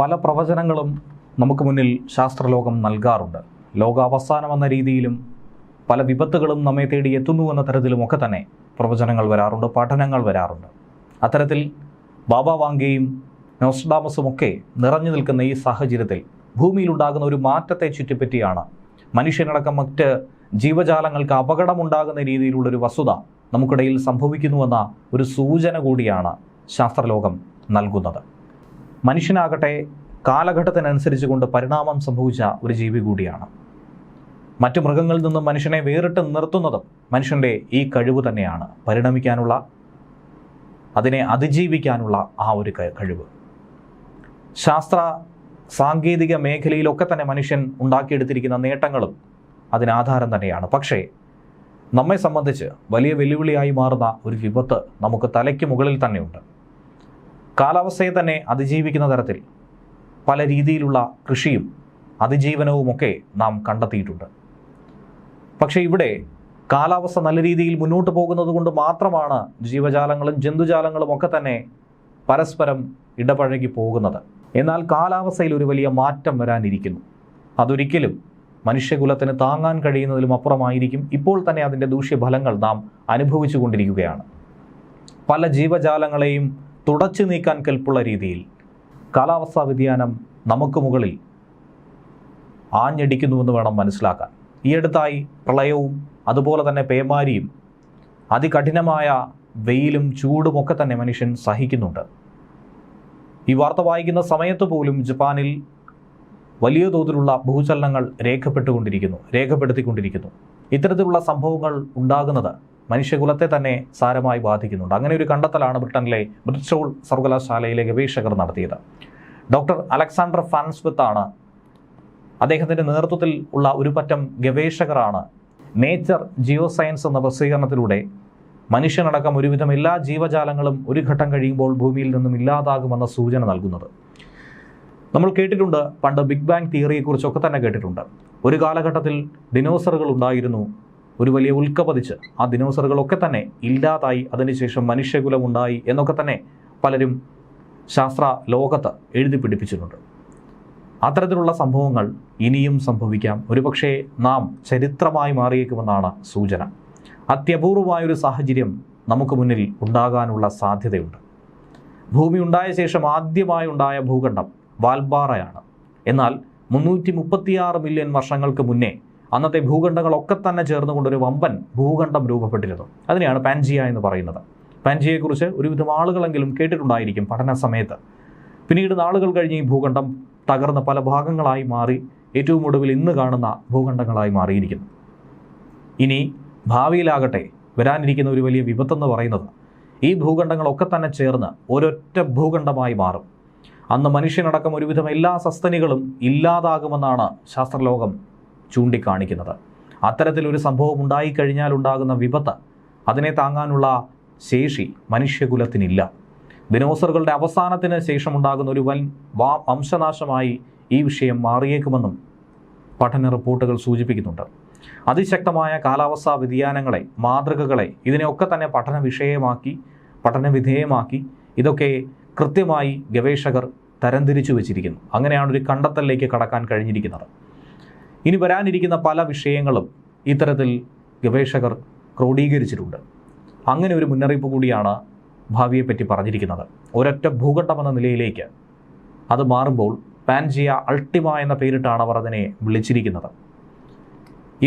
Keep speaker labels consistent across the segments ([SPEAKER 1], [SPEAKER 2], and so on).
[SPEAKER 1] പല പ്രവചനങ്ങളും നമുക്ക് മുന്നിൽ ശാസ്ത്രലോകം നൽകാറുണ്ട്. ലോകാവസാനം എന്ന രീതിയിലും പല വിപത്തുകളും നമ്മെ തേടി എത്തുന്നു എന്ന തരത്തിലുമൊക്കെ തന്നെ പ്രവചനങ്ങൾ വരാറുണ്ട്, പഠനങ്ങൾ വരാറുണ്ട്. അത്തരത്തിൽ ബാബ വാങ്കയും നോസ്ട്രഡാമസുമൊക്കെ നിറഞ്ഞു നിൽക്കുന്ന ഈ സാഹചര്യത്തിൽ ഭൂമിയിലുണ്ടാകുന്ന ഒരു മാറ്റത്തെ ചുറ്റിപ്പറ്റിയാണ് മനുഷ്യനടക്കം മറ്റ് ജീവജാലങ്ങൾക്ക് അപകടമുണ്ടാകുന്ന രീതിയിലുള്ളൊരു വസ്തുത നമുക്കിടയിൽ സംഭവിക്കുന്നുവെന്ന ഒരു സൂചന കൂടിയാണ് ശാസ്ത്രലോകം നൽകുന്നത്. മനുഷ്യനാകട്ടെ കാലഘട്ടത്തിനനുസരിച്ച് കൊണ്ട് പരിണാമം സംഭവിച്ച ഒരു ജീവി കൂടിയാണ്. മറ്റു മൃഗങ്ങളിൽ നിന്നും മനുഷ്യനെ വേറിട്ട് നിർത്തുന്നതും മനുഷ്യൻ്റെ ഈ കഴിവ് തന്നെയാണ്, പരിണമിക്കാനുള്ള, അതിനെ അതിജീവിക്കാനുള്ള ആ ഒരു കഴിവ്. ശാസ്ത്ര സാങ്കേതിക മേഖലയിലൊക്കെ തന്നെ മനുഷ്യൻ ഉണ്ടാക്കിയെടുത്തിരിക്കുന്ന നേട്ടങ്ങളും അതിനാധാരം തന്നെയാണ്. പക്ഷേ നമ്മെ സംബന്ധിച്ച് വലിയ വെല്ലുവിളിയായി മാറുന്ന ഒരു വിപത്ത് നമുക്ക് തലയ്ക്ക് മുകളിൽ തന്നെയുണ്ട്. കാലാവസ്ഥയെ തന്നെ അതിജീവിക്കുന്ന തരത്തിൽ പല രീതിയിലുള്ള കൃഷിയും അതിജീവനവുമൊക്കെ നാം കണ്ടെത്തിയിട്ടുണ്ട്. പക്ഷേ ഇവിടെ കാലാവസ്ഥ നല്ല രീതിയിൽ മുന്നോട്ട് പോകുന്നത് കൊണ്ട് മാത്രമാണ് ജീവജാലങ്ങളും ജന്തുജാലങ്ങളും ഒക്കെ തന്നെ പരസ്പരം ഇടപഴകി പോകുന്നത്. എന്നാൽ കാലാവസ്ഥയിൽ ഒരു വലിയ മാറ്റം വരാനിരിക്കുന്നു. അതൊരിക്കലും മനുഷ്യകുലത്തിന് താങ്ങാൻ കഴിയുന്നതിലും അപ്പുറമായിരിക്കും. ഇപ്പോൾ തന്നെ അതിൻ്റെ ദൂഷ്യഫലങ്ങൾ നാം അനുഭവിച്ചു കൊണ്ടിരിക്കുകയാണ്. പല ജീവജാലങ്ങളെയും തുടച്ചു നീക്കാൻ കെൽപ്പുള്ള രീതിയിൽ കാലാവസ്ഥാ വ്യതിയാനം നമുക്ക് മുകളിൽ ആഞ്ഞടിക്കുന്നുവെന്ന് വേണം മനസ്സിലാക്കാൻ. ഈയടുത്തായി പ്രളയവും അതുപോലെ തന്നെ പേമാരിയും അതികഠിനമായ വെയിലും ചൂടുമൊക്കെ തന്നെ മനുഷ്യൻ സഹിക്കുന്നുണ്ട്. ഈ വാർത്ത വായിക്കുന്ന സമയത്ത് പോലും ജപ്പാനിൽ വലിയ തോതിലുള്ള ഭൂചലനങ്ങൾ രേഖപ്പെടുത്തിക്കൊണ്ടിരിക്കുന്നു. ഇത്തരത്തിലുള്ള സംഭവങ്ങൾ ഉണ്ടാകുന്നത് മനുഷ്യകുലത്തെ തന്നെ സാരമായി ബാധിക്കുന്നുണ്ട്. അങ്ങനെ ഒരു കണ്ടെത്തലാണ് ബ്രിട്ടനിലെ ബ്രിസ്റ്റോൾ സർവകലാശാലയിലെ ഗവേഷകർ നടത്തിയത്. ഡോക്ടർ അലക്സാണ്ടർ ഫാൻസ്വിത്ത് ആണ്. അദ്ദേഹത്തിൻ്റെ നേതൃത്വത്തിൽ ഉള്ള ഒരു പറ്റം ഗവേഷകരാണ് നേച്ചർ ജിയോ സയൻസ് എന്ന പ്രസിദ്ധീകരണത്തിലൂടെ മനുഷ്യനടക്കം ഒരുവിധം എല്ലാ ജീവജാലങ്ങളും ഒരു ഘട്ടം കഴിയുമ്പോൾ ഭൂമിയിൽ നിന്നും ഇല്ലാതാകുമെന്ന സൂചന നൽകുന്നത്. നമ്മൾ കേട്ടിട്ടുണ്ട്, പണ്ട് ബിഗ് ബാങ് തിയറിയെക്കുറിച്ചൊക്കെ തന്നെ കേട്ടിട്ടുണ്ട്. ഒരു കാലഘട്ടത്തിൽ ഡിനോസറുകൾ ഉണ്ടായിരുന്നു, ഒരു വലിയ ഉൽക്കപതിച്ച് ആ ദിനോസറുകളൊക്കെ തന്നെ ഇല്ലാതായി, അതിനുശേഷം മനുഷ്യകുലം ഉണ്ടായി എന്നൊക്കെ തന്നെ പലരും ശാസ്ത്ര ലോകത്ത് എഴുതി പിടിപ്പിച്ചിട്ടുണ്ട്. അത്തരത്തിലുള്ള സംഭവങ്ങൾ ഇനിയും സംഭവിക്കാം. ഒരുപക്ഷെ നാം ചരിത്രമായി മാറിയേക്കുമെന്നാണ് സൂചന. അത്യപൂർവമായൊരു സാഹചര്യം നമുക്ക് മുന്നിൽ ഉണ്ടാകാനുള്ള സാധ്യതയുണ്ട്. ഭൂമി ഉണ്ടായ ശേഷം ആദ്യമായി ഉണ്ടായ ഭൂഖണ്ഡം വാൽബാറയാണ്. എന്നാൽ 336 മില്യൺ വർഷങ്ങൾക്ക് മുന്നേ അന്നത്തെ ഭൂഖണ്ഡങ്ങളൊക്കെ തന്നെ ചേർന്നുകൊണ്ടൊരു വമ്പൻ ഭൂഖണ്ഡം രൂപപ്പെട്ടിരുന്നു. അതിനെയാണ് പാൻജിയ എന്ന് പറയുന്നത്. പാൻജിയയെക്കുറിച്ച് ഒരുവിധം ആളുകളെങ്കിലും കേട്ടിട്ടുണ്ടായിരിക്കും പഠന സമയത്ത്. പിന്നീട് നാളുകൾ കഴിഞ്ഞ് ഈ ഭൂഖണ്ഡം തകർന്ന് പല ഭാഗങ്ങളായി മാറി ഏറ്റവും ഒടുവിൽ ഇന്ന് കാണുന്ന ഭൂഖണ്ഡങ്ങളായി മാറിയിരിക്കുന്നു. ഇനി ഭാവിയിലാകട്ടെ വരാനിരിക്കുന്ന ഒരു വലിയ വിപത്തെന്ന് പറയുന്നത് ഈ ഭൂഖണ്ഡങ്ങളൊക്കെ തന്നെ ചേർന്ന് ഒരൊറ്റ ഭൂഖണ്ഡമായി മാറും. അന്ന് മനുഷ്യനടക്കം ഒരുവിധം എല്ലാ സസ്തനികളും ഇല്ലാതാകുമെന്നാണ് ശാസ്ത്രലോകം ചൂണ്ടിക്കാണിക്കുന്നത്. അത്തരത്തിലൊരു സംഭവം ഉണ്ടായിക്കഴിഞ്ഞാൽ ഉണ്ടാകുന്ന വിപത്ത്, അതിനെ താങ്ങാനുള്ള ശേഷി മനുഷ്യകുലത്തിനില്ല. ദിനോസറുകളുടെ അവസാനത്തിന് ശേഷമുണ്ടാകുന്ന ഒരു വൻ വംശനാശമായി ഈ വിഷയം മാറിയേക്കുമെന്നും പഠന റിപ്പോർട്ടുകൾ സൂചിപ്പിക്കുന്നുണ്ട്. അതിശക്തമായ കാലാവസ്ഥാ വ്യതിയാനങ്ങളെ, മാതൃകകളെ, ഇതിനെയൊക്കെ തന്നെ പഠന വിഷയമാക്കി, പഠനവിധേയമാക്കി ഇതൊക്കെ കൃത്യമായി ഗവേഷകർ തരംതിരിച്ചു വച്ചിരിക്കുന്നു. അങ്ങനെയാണ് ഒരു കണ്ടെത്തലിലേക്ക് കടക്കാൻ കഴിഞ്ഞിരിക്കുന്നത്. ഇനി വരാനിരിക്കുന്ന പല വിഷയങ്ങളും ഇത്തരത്തിൽ ഗവേഷകർ ക്രോഡീകരിച്ചിട്ടുണ്ട്. അങ്ങനെ ഒരു മുന്നറിയിപ്പ് കൂടിയാണ് ഭാവിയെപ്പറ്റി പറഞ്ഞിരിക്കുന്നത്. ഒരൊറ്റ ഭൂഖണ്ഡം എന്ന നിലയിലേക്ക് അത് മാറുമ്പോൾ പാൻജിയ അൾട്ടിമ എന്ന പേരിട്ടാണ് അവർ അതിനെ വിളിച്ചിരിക്കുന്നത്.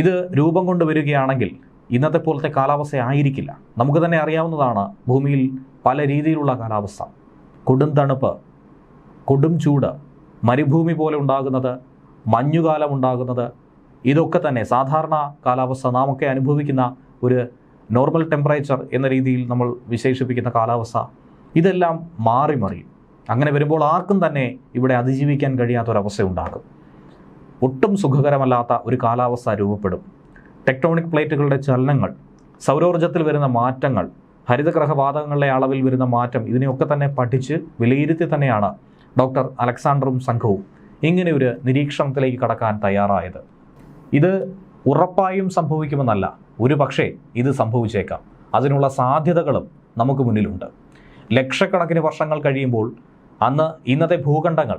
[SPEAKER 1] ഇത് രൂപം കൊണ്ടുവരികയാണെങ്കിൽ ഇന്നത്തെ പോലത്തെ കാലാവസ്ഥ ആയിരിക്കില്ല. നമുക്ക് തന്നെ അറിയാവുന്നതാണ് ഭൂമിയിൽ പല രീതിയിലുള്ള കാലാവസ്ഥ. കൊടും തണുപ്പ്, കൊടും ചൂട്, മരുഭൂമി പോലെ ഉണ്ടാകുന്നത്, മഞ്ഞുകാലം ഉണ്ടാകുന്നത്, ഇതൊക്കെ തന്നെ സാധാരണ കാലാവസ്ഥ നാമൊക്കെ അനുഭവിക്കുന്ന ഒരു നോർമൽ ടെമ്പറേച്ചർ എന്ന രീതിയിൽ നമ്മൾ വിശേഷിപ്പിക്കുന്ന കാലാവസ്ഥ, ഇതെല്ലാം മാറി മറിയും. അങ്ങനെ വരുമ്പോൾ ആർക്കും തന്നെ ഇവിടെ അതിജീവിക്കാൻ കഴിയാത്തൊരവസ്ഥ ഉണ്ടാകും. ഒട്ടും സുഖകരമല്ലാത്ത ഒരു കാലാവസ്ഥ രൂപപ്പെടും. ടെക്ടോണിക് പ്ലേറ്റുകളുടെ ചലനങ്ങൾ, സൗരോർജ്ജത്തിൽ വരുന്ന മാറ്റങ്ങൾ, ഹരിതഗ്രഹവാതകങ്ങളുടെ അളവിൽ വരുന്ന മാറ്റം, ഇതിനെയൊക്കെ തന്നെ പഠിച്ച് വിലയിരുത്തി തന്നെയാണ് ഡോക്ടർ അലക്സാണ്ടറും സംഘവും ഇങ്ങനെ ഒരു നിരീക്ഷണത്തിലേക്ക് കടക്കാൻ തയ്യാറായത്. ഇത് ഉറപ്പായും സംഭവിക്കുമെന്നല്ല, ഒരു പക്ഷേ ഇത് സംഭവിച്ചേക്കാം. അതിനുള്ള സാധ്യതകളും നമുക്ക് മുന്നിലുണ്ട്. ലക്ഷക്കണക്കിന് വർഷങ്ങൾ കഴിയുമ്പോൾ അന്ന് ഇന്നത്തെ ഭൂഖണ്ഡങ്ങൾ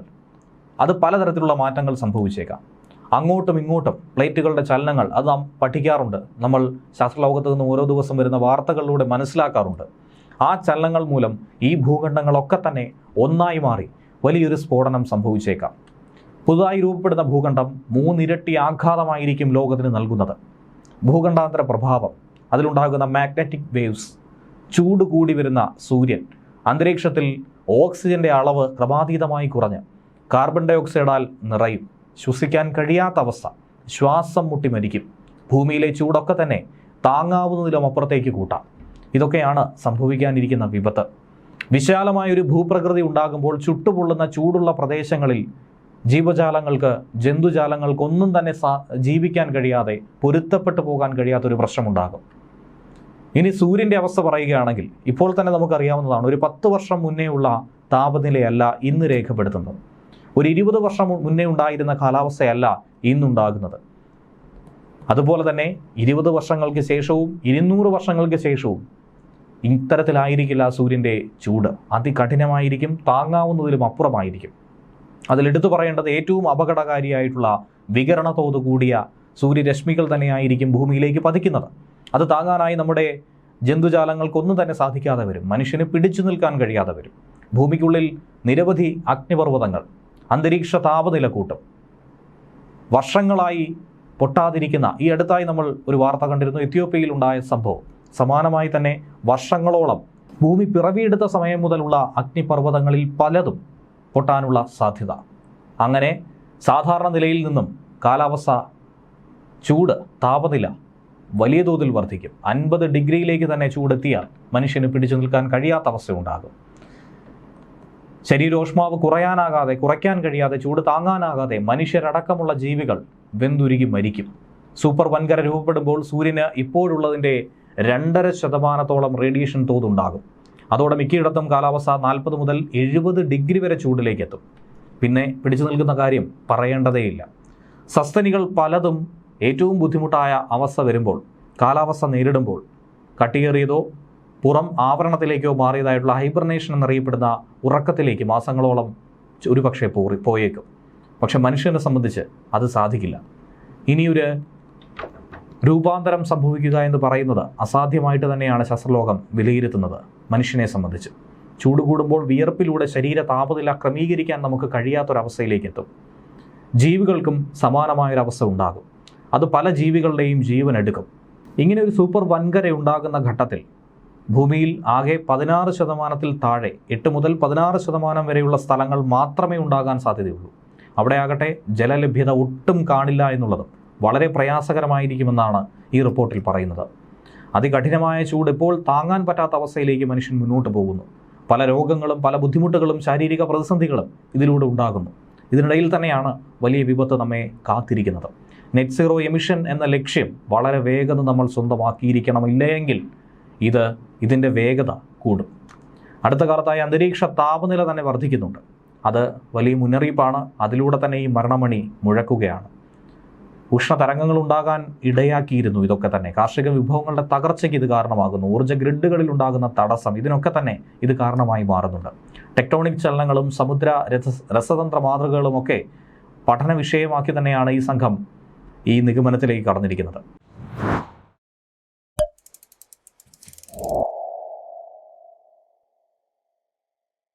[SPEAKER 1] അത് പലതരത്തിലുള്ള മാറ്റങ്ങൾ സംഭവിച്ചേക്കാം. അങ്ങോട്ടും ഇങ്ങോട്ടും പ്ലേറ്റുകളുടെ ചലനങ്ങൾ അത് നാം പഠിക്കാറുണ്ട്. നമ്മൾ ശാസ്ത്രലോകത്ത് നിന്ന് ഓരോ ദിവസം വരുന്ന വാർത്തകളിലൂടെ മനസ്സിലാക്കാറുണ്ട്. ആ ചലനങ്ങൾ മൂലം ഈ ഭൂഖണ്ഡങ്ങളൊക്കെ തന്നെ ഒന്നായി മാറി വലിയൊരു സ്ഫോടനം സംഭവിച്ചേക്കാം. പുതുതായി രൂപപ്പെടുന്ന ഭൂഖണ്ഡം 3 ഇരട്ടി ആഘാതമായിരിക്കും ലോകത്തിന് നൽകുന്നത്. ഭൂഖണ്ഡാന്തര പ്രഭാവം, അതിലുണ്ടാകുന്ന മാഗ്നറ്റിക് വേവ്സ്, ചൂട് കൂടി വരുന്ന സൂര്യൻ, അന്തരീക്ഷത്തിൽ ഓക്സിജന്റെ അളവ് ക്രമാതീതമായി കുറഞ്ഞ് കാർബൺ ഡൈ ഓക്സൈഡാൽ നിറയും, ശ്വസിക്കാൻ കഴിയാത്ത അവസ്ഥ, ശ്വാസം മുട്ടി മരിക്കും. ഭൂമിയിലെ ചൂടൊക്കെ തന്നെ താങ്ങാവുന്നതിലും അപ്പുറത്തേക്ക് കൂട്ടാം. ഇതൊക്കെയാണ് സംഭവിക്കാനിരിക്കുന്ന വിപത്ത്. വിശാലമായൊരു ഭൂപ്രകൃതി ഉണ്ടാകുമ്പോൾ ചുട്ടുപൊള്ളുന്ന ചൂടുള്ള പ്രദേശങ്ങളിൽ ജീവജാലങ്ങൾക്ക്, ജന്തുജാലങ്ങൾക്കൊന്നും തന്നെ ജീവിക്കാൻ കഴിയാതെ, പൊരുത്തപ്പെട്ടു പോകാൻ കഴിയാത്തൊരു പ്രശ്നമുണ്ടാകും. ഇനി സൂര്യൻ്റെ അവസ്ഥ പറയുകയാണെങ്കിൽ ഇപ്പോൾ തന്നെ നമുക്കറിയാവുന്നതാണ്, ഒരു 10 വർഷം മുന്നേ ഉള്ള താപനിലയല്ല ഇന്ന് രേഖപ്പെടുത്തുന്നത്. ഒരു 20 വർഷം മുന്നേ ഉണ്ടായിരുന്ന കാലാവസ്ഥയല്ല ഇന്നുണ്ടാകുന്നത്. അതുപോലെ തന്നെ 20 വർഷങ്ങൾക്ക് ശേഷവും 200 വർഷങ്ങൾക്ക് ശേഷവും ഇത്തരത്തിലായിരിക്കില്ല സൂര്യൻ്റെ ചൂട്. അതികഠിനമായിരിക്കും, താങ്ങാവുന്നതിലും അപ്പുറമായിരിക്കും. അതിലെടുത്തു പറയേണ്ടത് ഏറ്റവും അപകടകാരിയായിട്ടുള്ള വികിരണ തോത് കൂടിയ സൂര്യരശ്മികൾ തന്നെയായിരിക്കും ഭൂമിയിലേക്ക് പതിക്കുന്നത്. അത് താങ്ങാനായി നമ്മുടെ ജന്തുജാലങ്ങൾക്കൊന്നും തന്നെ സാധിക്കാതെ വരും. മനുഷ്യന് പിടിച്ചു നിൽക്കാൻ കഴിയാതെ വരും. ഭൂമിക്കുള്ളിൽ നിരവധി അഗ്നിപർവ്വതങ്ങൾ അന്തരീക്ഷ താപനില കൂട്ടും. വർഷങ്ങളായി പൊട്ടാതിരിക്കുന്ന, ഈ അടുത്തായി നമ്മൾ ഒരു വാർത്ത കണ്ടിരുന്നു, എത്യോപ്യയിൽ ഉണ്ടായ സംഭവം. സമാനമായി തന്നെ വർഷങ്ങളോളം ഭൂമി പിറവിയെടുത്ത സമയം മുതലുള്ള അഗ്നിപർവ്വതങ്ങളിൽ പലതും പൊട്ടാനുള്ള സാധ്യത. അങ്ങനെ സാധാരണ നിലയിൽ നിന്നും കാലാവസ്ഥ, ചൂട്, താപനില വലിയ തോതിൽ വർദ്ധിക്കും. 50 ഡിഗ്രിയിലേക്ക് തന്നെ ചൂടെത്തിയാൽ മനുഷ്യന് പിടിച്ചു നിൽക്കാൻ കഴിയാത്ത അവസ്ഥയുണ്ടാകും. ശരീരോഷ്മാവ് കുറയ്ക്കാൻ കഴിയാതെ, ചൂട് താങ്ങാനാകാതെ മനുഷ്യരടക്കമുള്ള ജീവികൾ വെന്തുരുകി മരിക്കും. സൂപ്പർ വൻകര രൂപപ്പെടുമ്പോൾ സൂര്യന് ഇപ്പോഴുള്ളതിൻ്റെ 2.5% റേഡിയേഷൻ തോതുണ്ടാകും. അതോടെ മിക്കയിടത്തും കാലാവസ്ഥ 40 മുതൽ 70 ഡിഗ്രി വരെ ചൂടിലേക്ക് എത്തും. പിന്നെ പിടിച്ചു നിൽക്കുന്ന കാര്യം പറയേണ്ടതേയില്ല. സസ്തനികൾ പലതും ഏറ്റവും ബുദ്ധിമുട്ടായ അവസ്ഥ വരുമ്പോൾ, കാലാവസ്ഥ നേരിടുമ്പോൾ കട്ടിയേറിയതോ പുറം ആവരണത്തിലേക്കോ മാറിയതായിട്ടുള്ള ഹൈബർനേഷൻ എന്നറിയപ്പെടുന്ന ഉറക്കത്തിലേക്ക് മാസങ്ങളോളം ഒരുപക്ഷെ പോയേക്കും. പക്ഷെ മനുഷ്യനെ സംബന്ധിച്ച് അത് സാധിക്കില്ല. ഇനിയൊരു രൂപാന്തരം സംഭവിക്കുക എന്ന് പറയുന്നത് അസാധ്യമായിട്ട് തന്നെയാണ് ശാസ്ത്രലോകം വിലയിരുത്തുന്നത്. മനുഷ്യനെ സംബന്ധിച്ച് ചൂട് കൂടുമ്പോൾ വിയർപ്പിലൂടെ ശരീര താപനില ക്രമീകരിക്കാൻ നമുക്ക് കഴിയാത്തൊരവസ്ഥയിലേക്ക് എത്തും. ജീവികൾക്കും സമാനമായൊരവസ്ഥ ഉണ്ടാകും. അത് പല ജീവികളുടെയും ജീവൻ എടുക്കും. ഇങ്ങനെ ഒരു സൂപ്പർ വൻകര ഉണ്ടാകുന്ന ഘട്ടത്തിൽ ഭൂമിയിൽ ആകെ 16% താഴെ, 8 മുതൽ 16% വരെയുള്ള സ്ഥലങ്ങൾ മാത്രമേ ഉണ്ടാകാൻ സാധ്യതയുള്ളൂ. അവിടെയാകട്ടെ ജലലഭ്യത ഒട്ടും കാണില്ല എന്നുള്ളതും വളരെ പ്രയാസകരമായിരിക്കുമെന്നാണ് ഈ റിപ്പോർട്ടിൽ പറയുന്നത്. അതികഠിനമായ ചൂട് ഇപ്പോൾ താങ്ങാൻ പറ്റാത്ത അവസ്ഥയിലേക്ക് മനുഷ്യൻ മുന്നോട്ട് പോകുന്നു. പല രോഗങ്ങളും പല ബുദ്ധിമുട്ടുകളും ശാരീരിക പ്രതിസന്ധികളും ഇതിലൂടെ ഉണ്ടാകുന്നു. ഇതിനിടയിൽ തന്നെയാണ് വലിയ വിപത്ത് നമ്മെ കാത്തിരിക്കുന്നത്. നെറ്റ് സീറോ എമിഷൻ എന്ന ലക്ഷ്യം വളരെ വേഗം നമ്മൾ സ്വന്തമാക്കിയിരിക്കണം. ഇല്ലെങ്കിൽ ഇതിൻ്റെ വേഗത കൂടും. അടുത്ത കാലത്തായി അന്തരീക്ഷ താപനില തന്നെ വർദ്ധിക്കുന്നുണ്ട്. അത് വലിയ മുന്നറിയിപ്പാണ്. അതിലൂടെ തന്നെ ഈ മരണമണി മുഴക്കുകയാണ്. ഉഷ്ണതരംഗങ്ങൾ ഉണ്ടാകാൻ ഇടയാക്കിയിരുന്നു. ഇതൊക്കെ തന്നെ കാർഷിക വിഭവങ്ങളുടെ തകർച്ചയ്ക്ക് ഇത് കാരണമാകുന്നു. ഊർജ്ജ ഗ്രിഡുകളിൽ ഉണ്ടാകുന്ന തടസ്സം, ഇതിനൊക്കെ തന്നെ ഇത് കാരണമായി മാറുന്നുണ്ട്. ടെക്ടോണിക് ചലനങ്ങളും സമുദ്ര രസതന്ത്ര മാതൃകകളുമൊക്കെ പഠന വിഷയമാക്കി തന്നെയാണ് ഈ സംഘം ഈ നിഗമനത്തിലേക്ക് കടന്നിരിക്കുന്നത്.